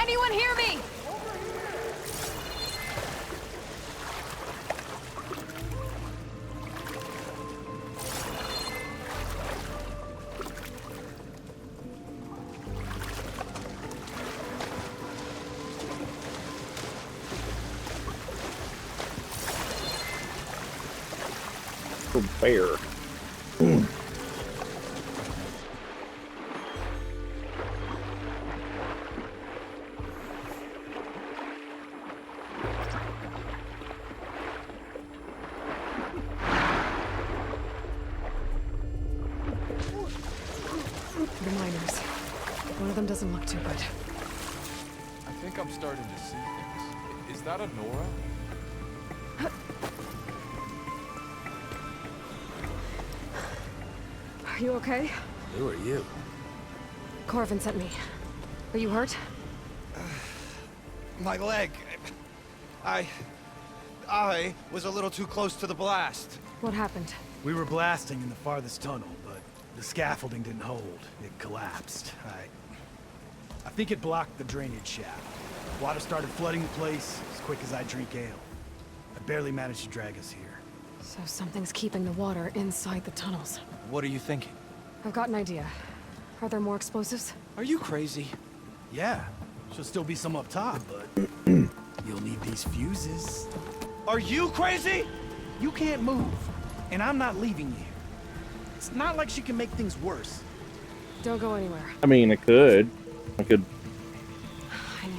Anyone hear me? Bear. The miners. One of them doesn't look too good. I think I'm starting to see things. Is that a Nora? Are you okay? Who are you? Corvin sent me. Are you hurt? My leg. I was a little too close to the blast. What happened? We were blasting in the farthest tunnel, but the scaffolding didn't hold. It collapsed. I think it blocked the drainage shaft. Water started flooding the place as quick as I drink ale. I barely managed to drag us here. So something's keeping the water inside the tunnels. What are you thinking? I've got an idea. Are there more explosives? Are you crazy? Yeah, should still be some up top, but you'll need these fuses. Are you crazy? You can't move, and I'm not leaving you here. It's not like she can make things worse. Don't go anywhere. I mean, I could. I need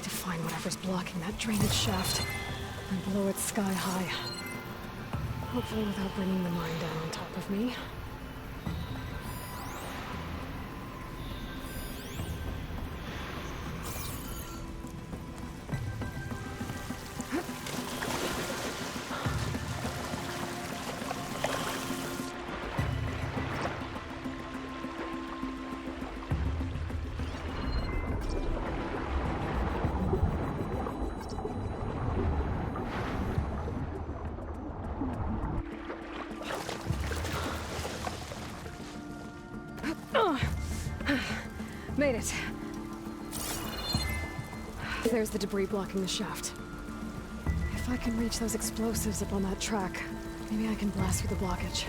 to find whatever's blocking that drainage shaft and blow it sky high. Hopefully without bringing the mine down on top of me. Made it. There's the debris blocking the shaft. If I can reach those explosives up on that track, maybe I can blast through the blockage.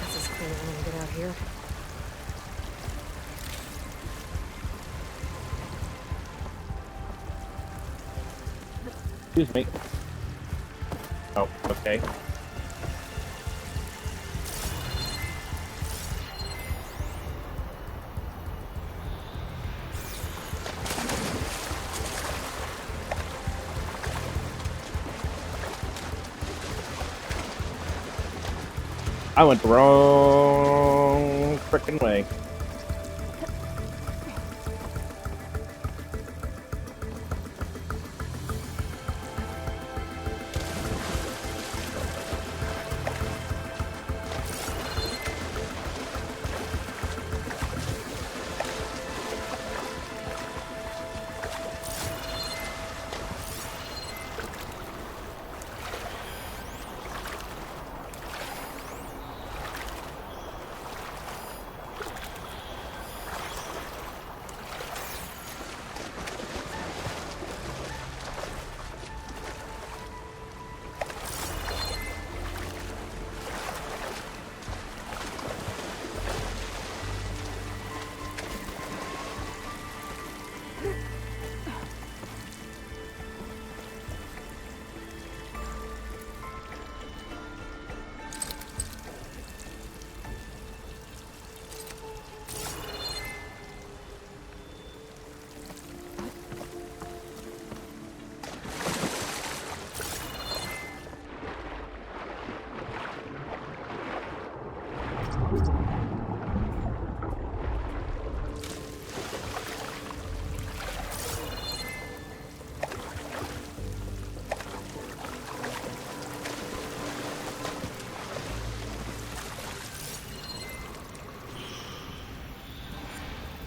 This is clear when I get out here. Excuse me. Oh, okay. I went the wrong frickin' way.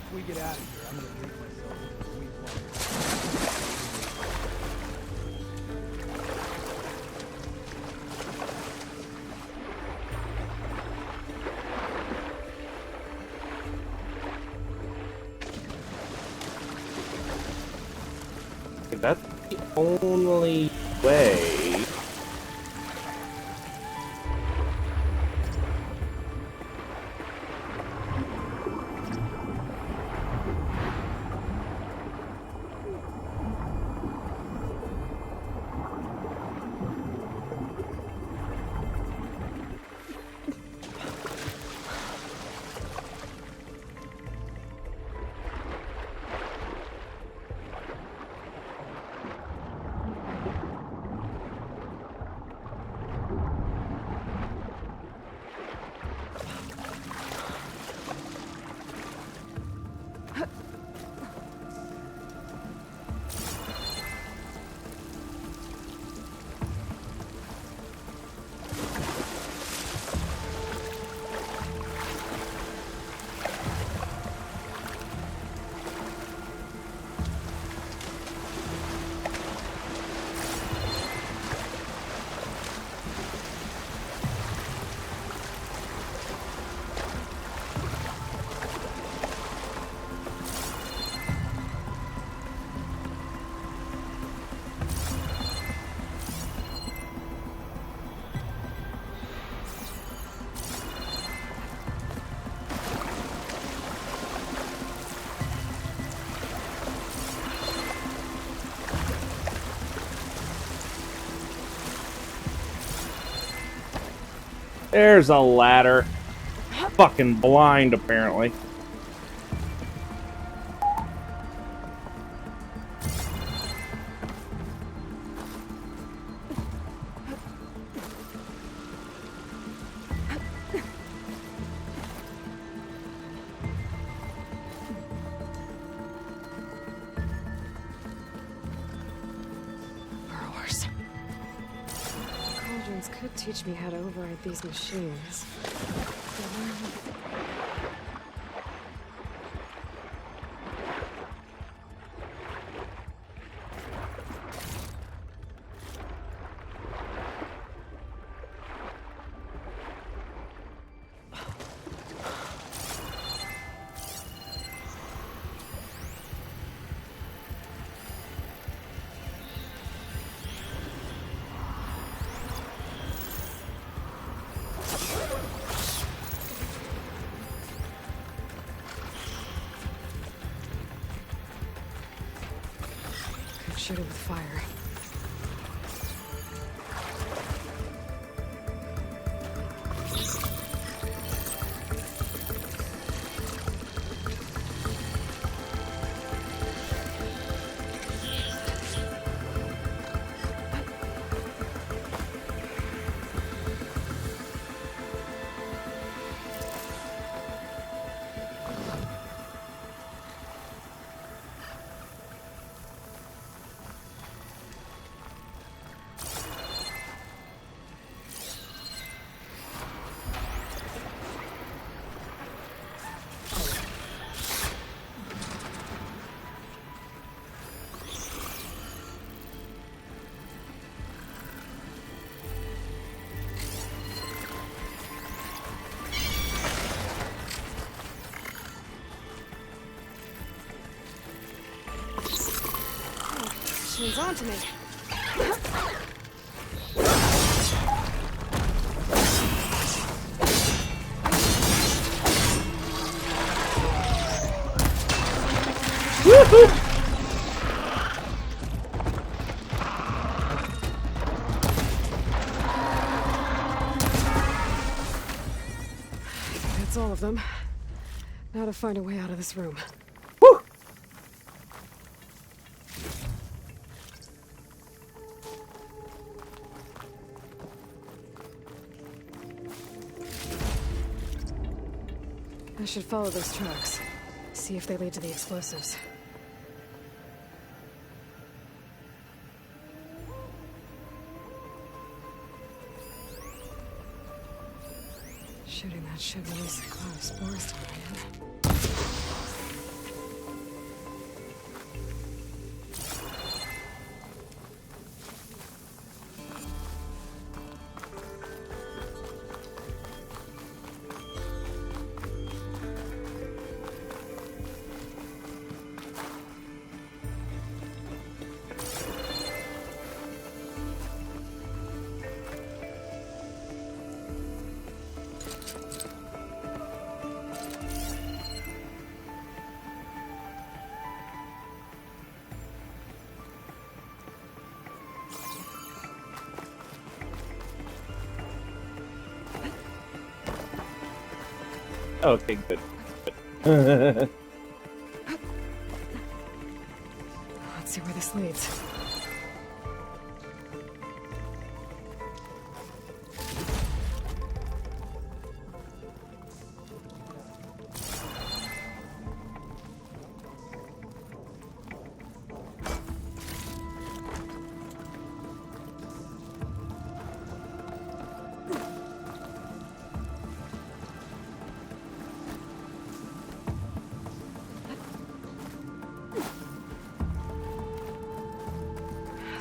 After we get out of here, I'm gonna treat myself to a sweet water. That's the only way. There's a ladder. Fucking blind, apparently. Burrowers. Cauldrons could teach me how to override these machines. Shoot it with fire. She's on to me. That's all of them. Now to find a way out of this room. Woo! I should follow those tracks. See if they lead to the explosives. Shooting that should release a cloud of spores to my head. Okay, good. Good. Let's see where this leads.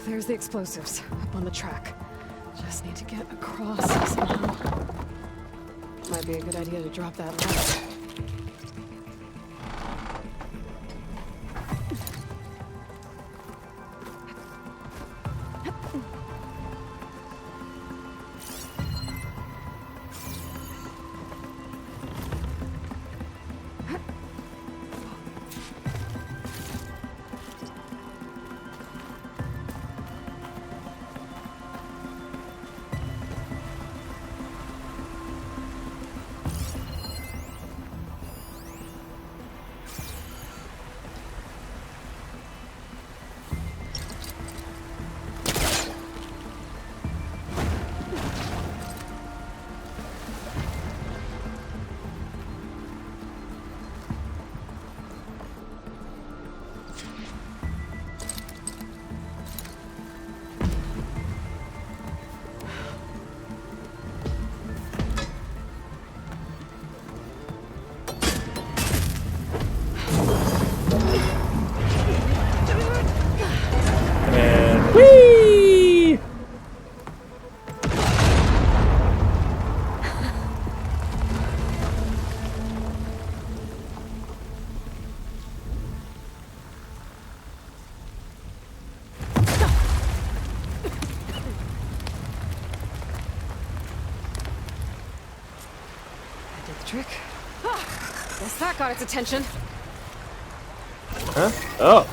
There's the explosives, up on the track. Just need to get across somehow. Might be a good idea to drop that ladder. And whee! Did the trick. Guess that got its attention. Huh? Oh.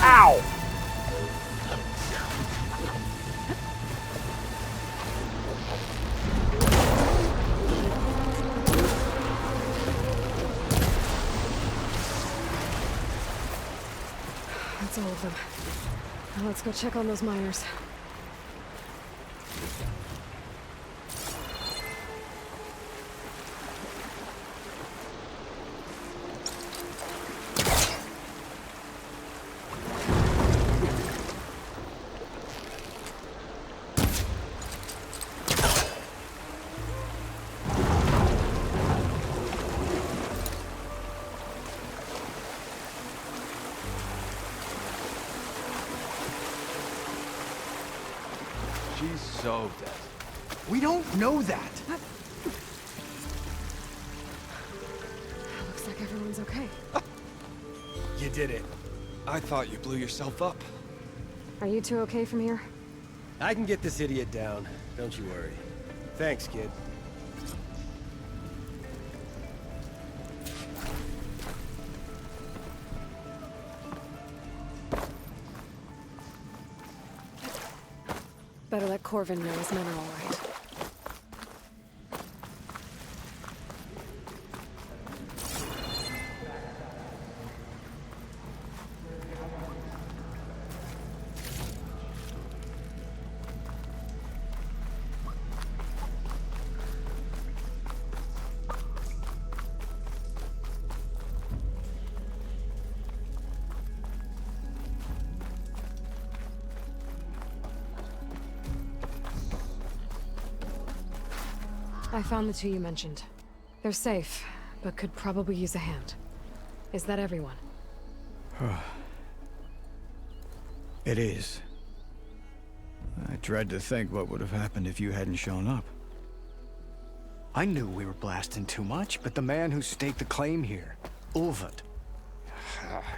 Ow! That's all of them. Now let's go check on those miners. She's so dead. We don't know that. Looks like everyone's okay. You did it. I thought you blew yourself up. Are you two okay from here? I can get this idiot down. Don't you worry. Thanks, kid. Better let Corvin know his men are all right. I found the two you mentioned. They're safe, but could probably use a hand. Is that everyone? It is. I dread to think what would have happened if you hadn't shown up. I knew we were blasting too much, but the man who staked the claim here, Ulvund,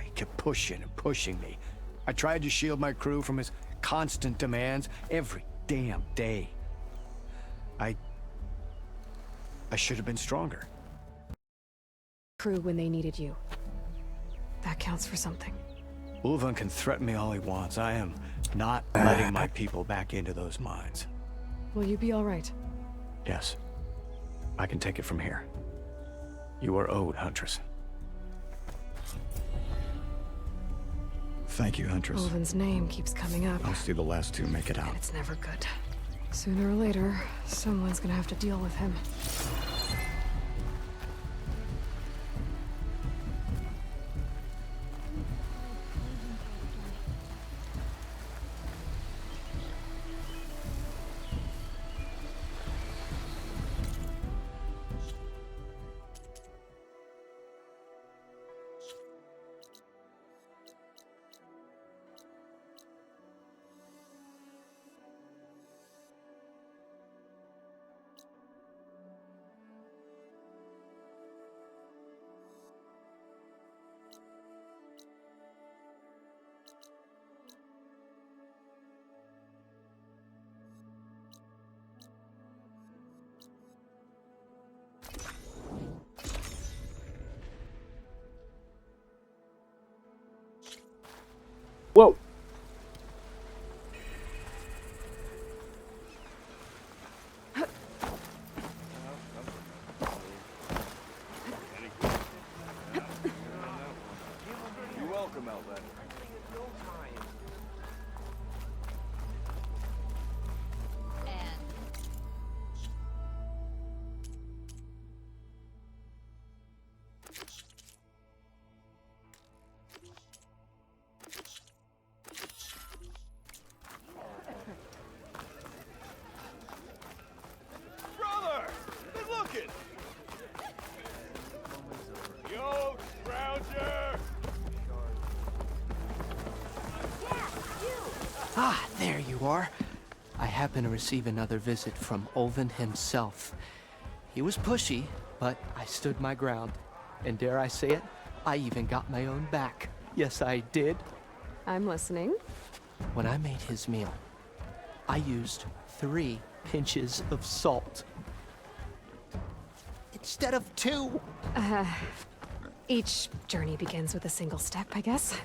he kept pushing and pushing me. I tried to shield my crew from his constant demands every damn day. I should have been stronger. Crew when they needed you. That counts for something. Ulvund can threaten me all he wants. I am not letting my people back into those mines. Will you be all right? Yes. I can take it from here. You are owed, Huntress. Thank you, Huntress. Ulvund's name keeps coming up, I'll see the last two make it out. and it's never good. Sooner or later, someone's gonna have to deal with him. Whoa. You're welcome, Outlander. Brother! Good looking! Yo, Scrounger! Ah, there you are. I happen to receive another visit from Ulvund himself. He was pushy, but I stood my ground. And dare I say it, I even got my own back. Yes, I did. I'm listening. When I made his meal, I used 3 pinches of salt. Instead of 2. Each journey begins with a single step, I guess.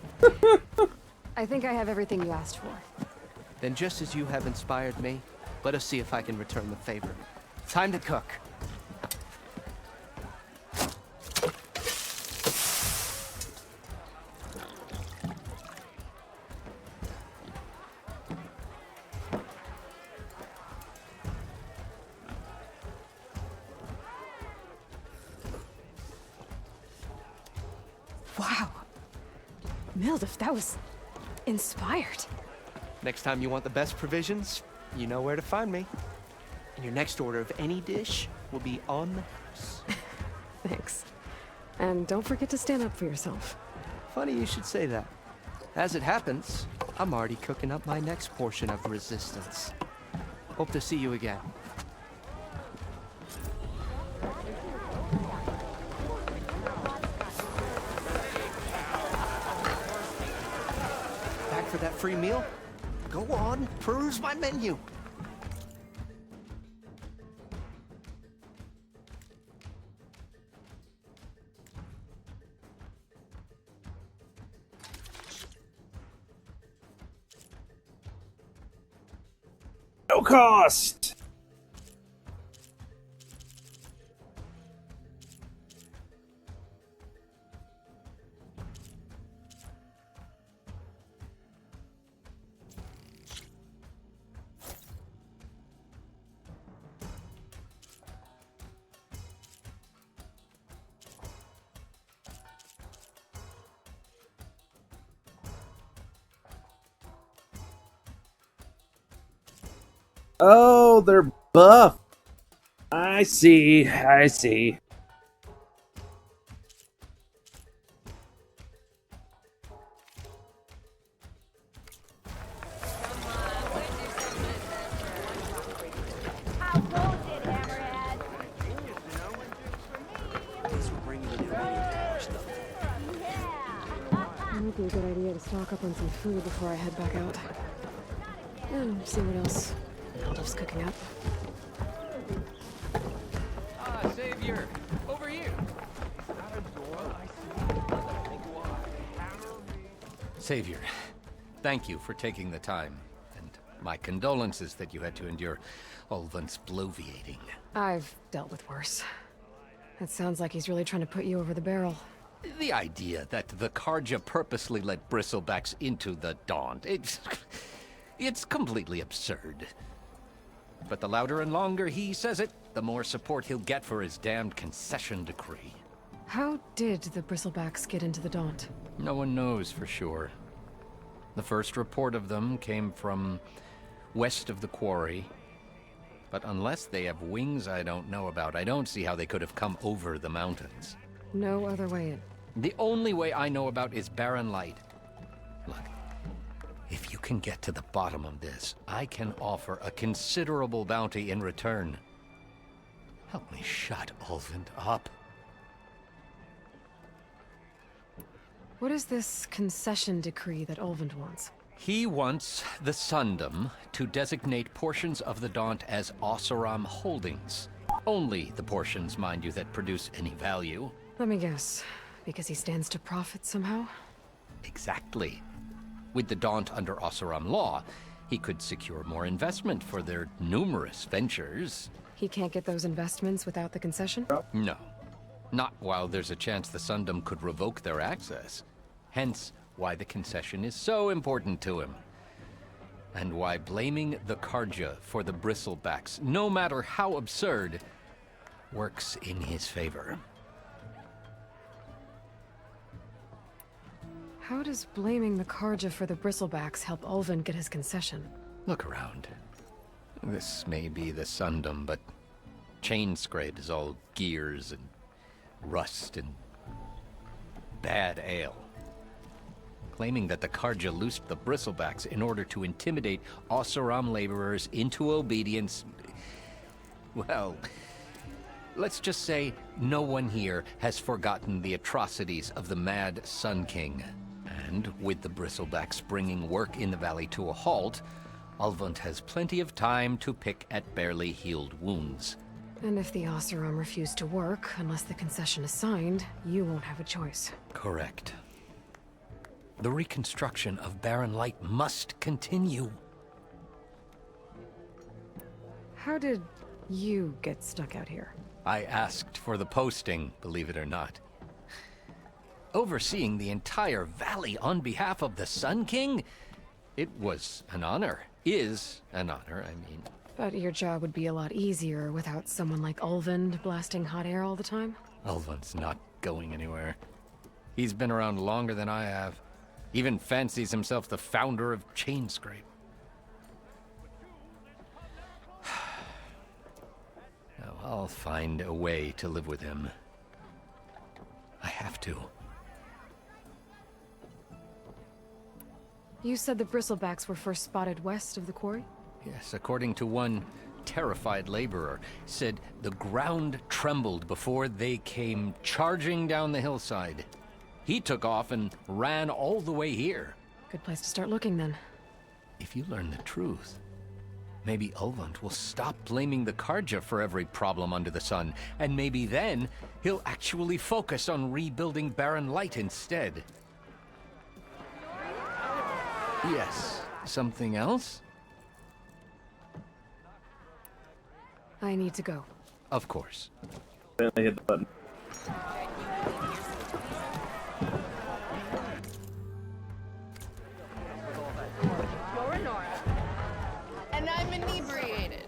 I think I have everything you asked for. Then just as you have inspired me, let us see if I can return the favor. Time to cook. Wow. Mildif, that was inspired. Next time you want the best provisions, you know where to find me. And your next order of any dish will be on the house. Thanks. And don't forget to stand up for yourself. Funny you should say that. As it happens, I'm already cooking up my next portion of resistance. Hope to see you again. Back for that free meal? Go on, peruse my menu. No cost. Oh, they're buff. I I see. I see. Might be a good idea to stock up on some food before I head back out. And see what else Aldous cooking up. Ah, Savior, over here. Savior, thank you for taking the time, and my condolences that you had to endure Ulvund's bloviating. I've dealt with worse. It sounds like he's really trying to put you over the barrel. The idea that the Karja purposely let bristlebacks into the Daunt, it's completely absurd. But the louder and longer he says it, the more support he'll get for his damned concession decree. How did the bristlebacks get into the Daunt? No one knows for sure. The first report of them came from west of the quarry. But unless they have wings I don't know about, I don't see how they could have come over the mountains. No other way in. The only way I know about is Barren Light. Look, if you can get to the bottom of this, I can offer a considerable bounty in return. Help me shut Ulvund up. What is this concession decree that Ulvund wants? He wants the Sundom to designate portions of the Daunt as Oseram holdings. Only the portions, mind you, that produce any value. Let me guess. Because he stands to profit somehow? Exactly. With the Daunt under Oseram law, he could secure more investment for their numerous ventures. He can't get those investments without the concession? No. Not while there's a chance the Sundom could revoke their access. Hence, why the concession is so important to him. And why blaming the Karja for the bristlebacks, no matter how absurd, works in his favor. How does blaming the Karja for the bristlebacks help Ulvund get his concession? Look around. This may be the Sundom, but Chainscrape is all gears and rust and bad ale. Claiming that the Karja loosed the bristlebacks in order to intimidate Oseram laborers into obedience. Well, let's just say no one here has forgotten the atrocities of the Mad Sun King. And with the bristlebacks bringing work in the valley to a halt, Ulvund has plenty of time to pick at barely healed wounds. And if the Oseram refuse to work, unless the concession is signed, you won't have a choice. Correct. The reconstruction of Barren Light must continue. How did you get stuck out here? I asked for the posting, believe it or not. Overseeing the entire valley on behalf of the Sun King? It was an honor. Is an honor, I mean. But your job would be a lot easier without someone like Ulvund blasting hot air all the time? Ulvund's not going anywhere. He's been around longer than I have. Even fancies himself the founder of Chainscrape. Now, I'll find a way to live with him. I have to. You said the bristlebacks were first spotted west of the quarry? Yes, according to one terrified laborer, said the ground trembled before they came charging down the hillside. He took off and ran all the way here. Good place to start looking, then. If you learn the truth, maybe Ulvund will stop blaming the Karja for every problem under the sun, and maybe then he'll actually focus on rebuilding Barren Light instead. Yes, something else? I need to go. Of course. Then I hit the button. You're Nora. And I'm inebriated.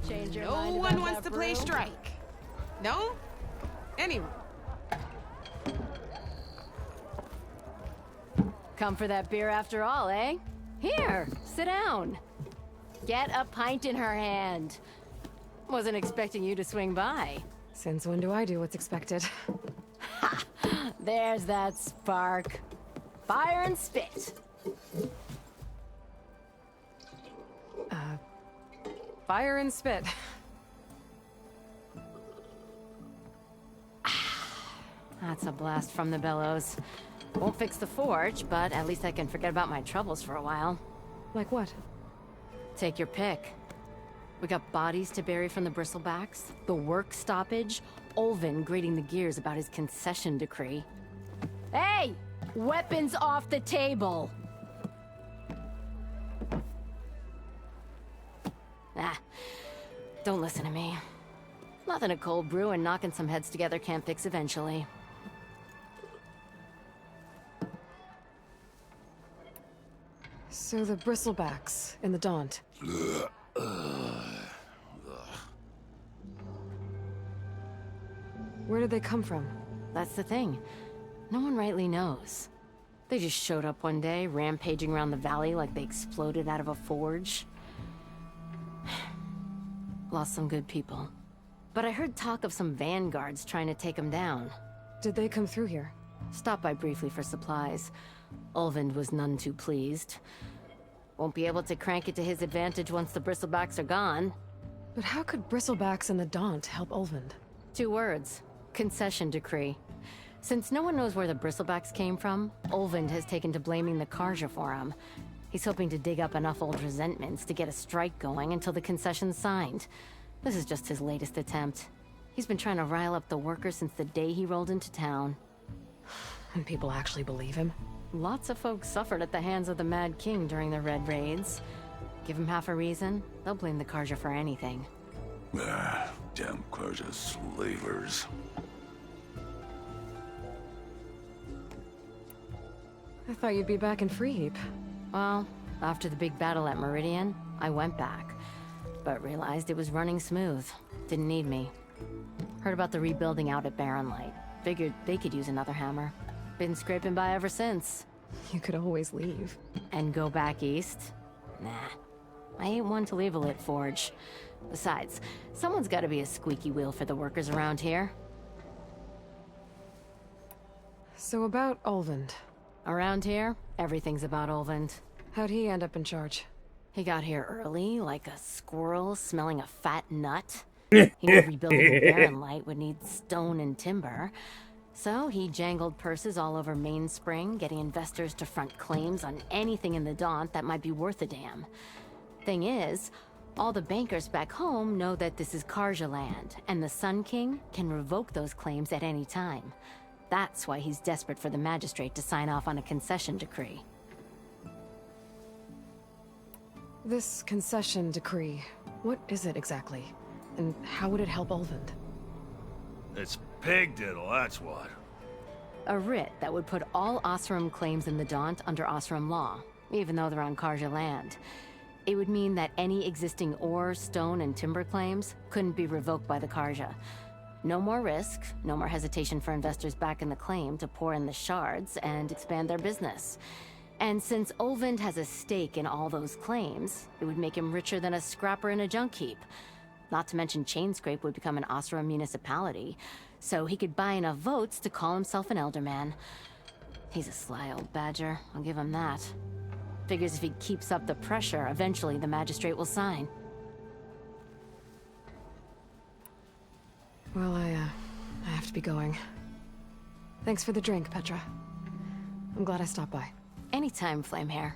Change your No mind one about wants that to play brew? strike. No? Anyone. Come for that beer after all, eh? Here, sit down. Get a pint in her hand. Wasn't expecting you to swing by. Since when do I do what's expected? Ha! There's that spark. Fire and spit. Fire and spit. That's a blast from the bellows. Won't fix the forge, but at least I can forget about my troubles for a while. Like what? Take your pick. We got bodies to bury from the bristlebacks, the work stoppage, Olvin grating the gears about his concession decree. Hey! Weapons off the table! Ah, don't listen to me. Nothing a cold brew and knocking some heads together can't fix eventually. So the bristlebacks in the Daunt. Where did they come from? That's the thing. No one rightly knows. They just showed up one day, rampaging around the valley like they exploded out of a forge. Lost some good people. But I heard talk of some vanguards trying to take them down. Did they come through here? Stopped by briefly for supplies. Ulvund was none too pleased. Won't be able to crank it to his advantage once the bristlebacks are gone. But how could bristlebacks and the Daunt help Ulvund? 2 words. Concession decree. Since no one knows where the bristlebacks came from, Ulvund has taken to blaming the Karja for him. He's hoping to dig up enough old resentments to get a strike going until the concession's signed. This is just his latest attempt. He's been trying to rile up the workers since the day he rolled into town. And people actually believe him? Lots of folks suffered at the hands of the Mad King during the Red Raids. Give him half a reason, they'll blame the Karja for anything. Ah, damn Karja slavers. I thought you'd be back in Freeheap. Well, after the big battle at Meridian, I went back. But realized it was running smooth. Didn't need me. Heard about the rebuilding out at Barren Light. Figured they could use another hammer. Been scraping by ever since. You could always leave. And go back east? Nah. I ain't one to leave a lit forge. Besides, someone's gotta be a squeaky wheel for the workers around here. So about Ulvund. Around here, everything's about Ulvund. How'd he end up in charge? He got here early, like a squirrel smelling a fat nut. He knew rebuilding the Barren Light would need stone and timber. So he jangled purses all over Mainspring, getting investors to front claims on anything in the Daunt that might be worth a damn. Thing is, all the bankers back home know that this is Karja land, and the Sun King can revoke those claims at any time. That's why he's desperate for the magistrate to sign off on a concession decree. This concession decree, what is it exactly? And how would it help Ulvund? It's pig diddle, that's what. A writ that would put all Osram claims in the Daunt under Osram law, even though they're on Karja land. It would mean that any existing ore, stone, and timber claims couldn't be revoked by the Karja. No more risk, no more hesitation for investors back in the claim to pour in the shards and expand their business. And since Ulvund has a stake in all those claims, it would make him richer than a scrapper in a junk heap. Not to mention Chainscrape would become an Osram municipality, so he could buy enough votes to call himself an Elderman. He's a sly old badger, I'll give him that. Figures if he keeps up the pressure, eventually the magistrate will sign. Well, I have to be going. Thanks for the drink, Petra. I'm glad I stopped by. Anytime, Flamehair.